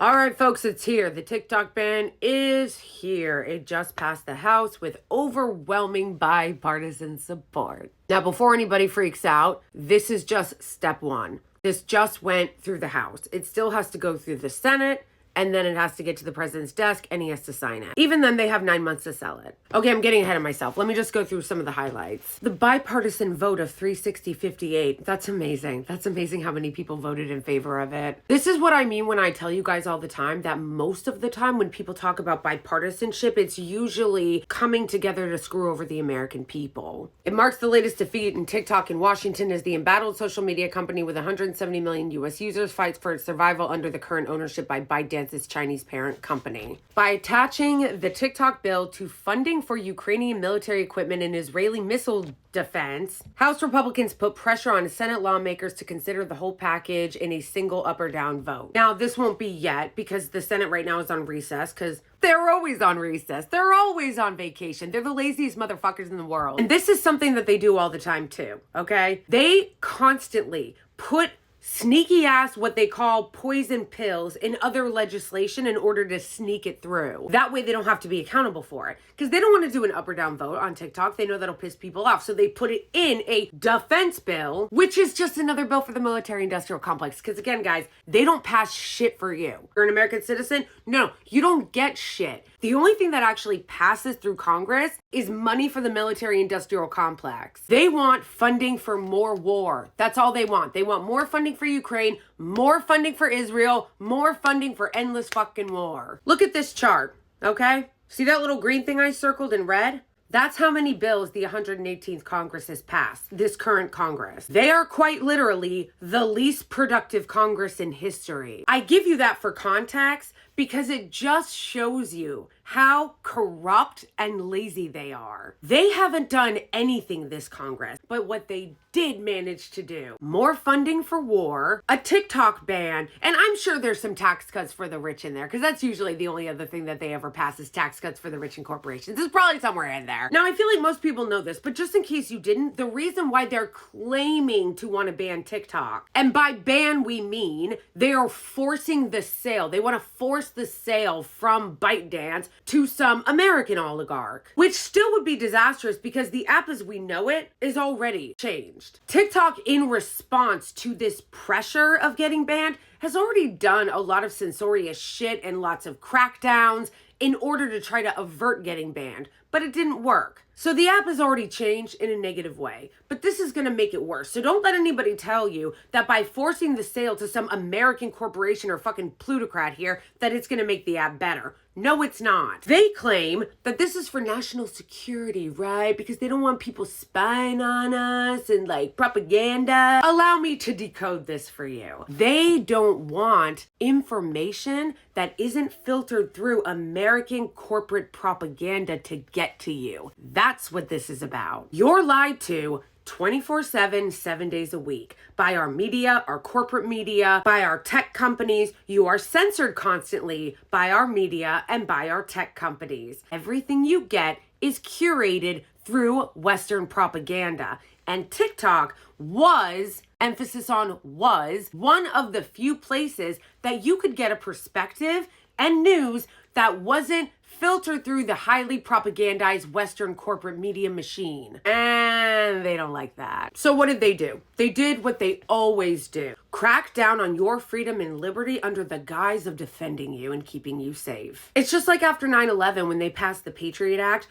All right, folks, it's here. The TikTok ban is here. It just passed the House with overwhelming bipartisan support. Now, before anybody freaks out, this is just step one. This just went through the House. It still has to go through the Senate, and then it has to get to the president's desk, and he has to sign it. Even then, they have 9 months to sell it. Okay, I'm getting ahead of myself. Let me just go through some of the highlights. The bipartisan vote of 360-58. That's amazing. That's amazing how many people voted in favor of it. This is what I mean when I tell you guys all the time that most of the time when people talk about bipartisanship, it's usually coming together to screw over the American people. It marks the latest defeat in TikTok in Washington as the embattled social media company with 170 million U.S. users fights for its survival under the current ownership by ByteDance's Chinese parent company. By attaching the TikTok bill to funding for Ukrainian military equipment and Israeli missile defense, House Republicans put pressure on Senate lawmakers to consider the whole package in a single up or down vote. Now, this won't be yet because the Senate right now is on recess because they're always on recess. They're always on vacation. They're the laziest motherfuckers in the world. And this is something that they do all the time too, okay? They constantly put sneaky ass what they call poison pills in other legislation in order to sneak it through. That way they don't have to be accountable for it. Because they don't want to do an up or down vote on TikTok. They know that'll piss people off. So they put it in a defense bill, which is just another bill for the military industrial complex. Because again, guys, they don't pass shit for you. You're an American citizen? No, you don't get shit. The only thing that actually passes through Congress is money for the military industrial complex. They want funding for more war. That's all they want. They want more funding for Ukraine, more funding for Israel, more funding for endless fucking war. Look at this chart, okay? See that little green thing I circled in red? That's how many bills the 118th Congress has passed, this current Congress. They are quite literally the least productive Congress in history. I give you that for context because it just shows you how corrupt and lazy they are. They haven't done anything this Congress, but what they did manage to do, more funding for war, a TikTok ban, and I'm sure there's some tax cuts for the rich in there, because that's usually the only other thing that they ever pass is tax cuts for the rich and corporations. It's probably somewhere in there. Now, I feel like most people know this, but just in case you didn't, the reason why they're claiming to want to ban TikTok, and by ban we mean they are forcing the sale. They want to force the sale from ByteDance to some American oligarch, which still would be disastrous because the app as we know it is already changed. TikTok, in response to this pressure of getting banned, has already done a lot of censorious shit and lots of crackdowns in order to try to avert getting banned, but it didn't work. So the app has already changed in a negative way, but this is going to make it worse. So don't let anybody tell you that by forcing the sale to some American corporation or fucking plutocrat here, that it's going to make the app better. No, it's not. They claim that this is for national security, right? Because they don't want people spying on us and like propaganda. Allow me to decode this for you. They don't want information that isn't filtered through American corporate propaganda to get to you. That's what this is about. You're lied to 24/7, 7 days a week, by our media, our corporate media, by our tech companies. You are censored constantly by our media and by our tech companies. Everything you get is curated through Western propaganda. And TikTok was, emphasis on was, one of the few places that you could get a perspective and news that wasn't filtered through the highly propagandized Western corporate media machine. And they don't like that. So what did they do? They did what they always do. Crack down on your freedom and liberty under the guise of defending you and keeping you safe. It's just like after 9/11 when they passed the Patriot Act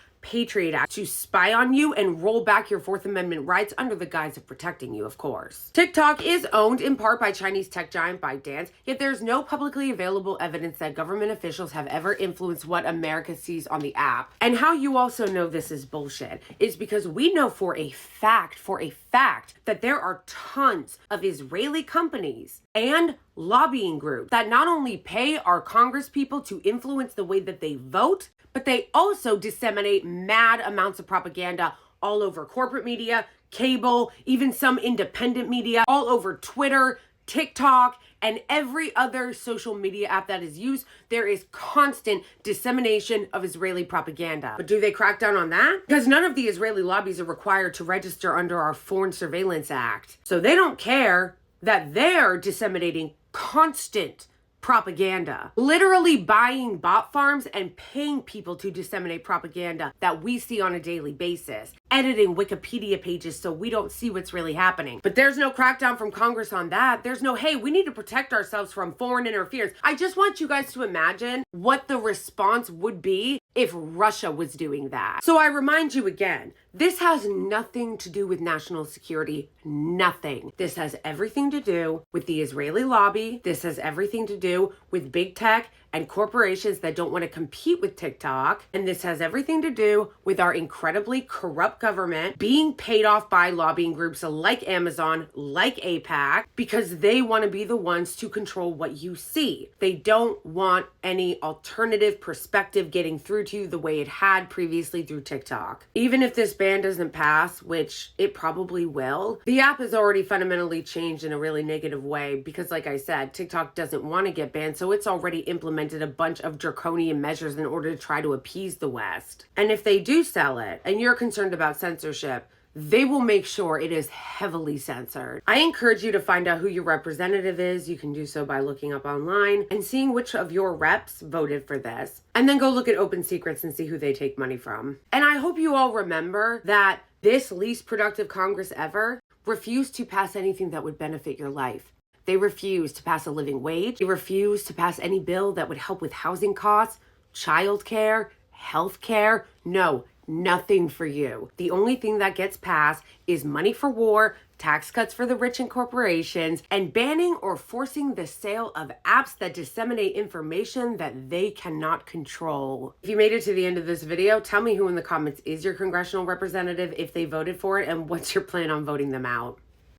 to spy on you and roll back your Fourth Amendment rights under the guise of protecting you, of course. TikTok is owned in part by Chinese tech giant ByteDance, yet there's no publicly available evidence that government officials have ever influenced what America sees on the app. And how you also know this is bullshit is because we know for a fact, that there are tons of Israeli companies and lobbying groups that not only pay our Congress people to influence the way that they vote, but they also disseminate mad amounts of propaganda all over corporate media, cable, even some independent media, all over Twitter, TikTok, and every other social media app that is used. There is constant dissemination of Israeli propaganda. But do they crack down on that? Because none of the Israeli lobbies are required to register under our Foreign Surveillance Act. So they don't care that they're disseminating constant propaganda. Literally buying bot farms and paying people to disseminate propaganda that we see on a daily basis. Editing Wikipedia pages so we don't see what's really happening. But there's no crackdown from Congress on that. There's no, hey, we need to protect ourselves from foreign interference. I just want you guys to imagine what the response would be if Russia was doing that. So I remind you again, this has nothing to do with national security. Nothing. This has everything to do with the Israeli lobby. This has everything to do with big tech and corporations that don't want to compete with TikTok. And this has everything to do with our incredibly corrupt government being paid off by lobbying groups like Amazon, like AIPAC, because they want to be the ones to control what you see. They don't want any alternative perspective getting through to you the way it had previously through TikTok. Even if this ban doesn't pass, which it probably will, the app has already fundamentally changed in a really negative way because, like I said, TikTok doesn't want to get banned, so it's already implemented a bunch of draconian measures in order to try to appease the West. And if they do sell it, and you're concerned about censorship, they will make sure it is heavily censored. I encourage you to find out who your representative is. You can do so by looking up online and seeing which of your reps voted for this. And then go look at Open Secrets and see who they take money from. And I hope you all remember that this least productive Congress ever refused to pass anything that would benefit your life. They refused to pass a living wage. They refused to pass any bill that would help with housing costs, childcare, healthcare. No, nothing for you. The only thing that gets passed is money for war, tax cuts for the rich and corporations, and banning or forcing the sale of apps that disseminate information that they cannot control. If you made it to the end of this video, tell me who in the comments is your congressional representative if they voted for it, and what's your plan on voting them out.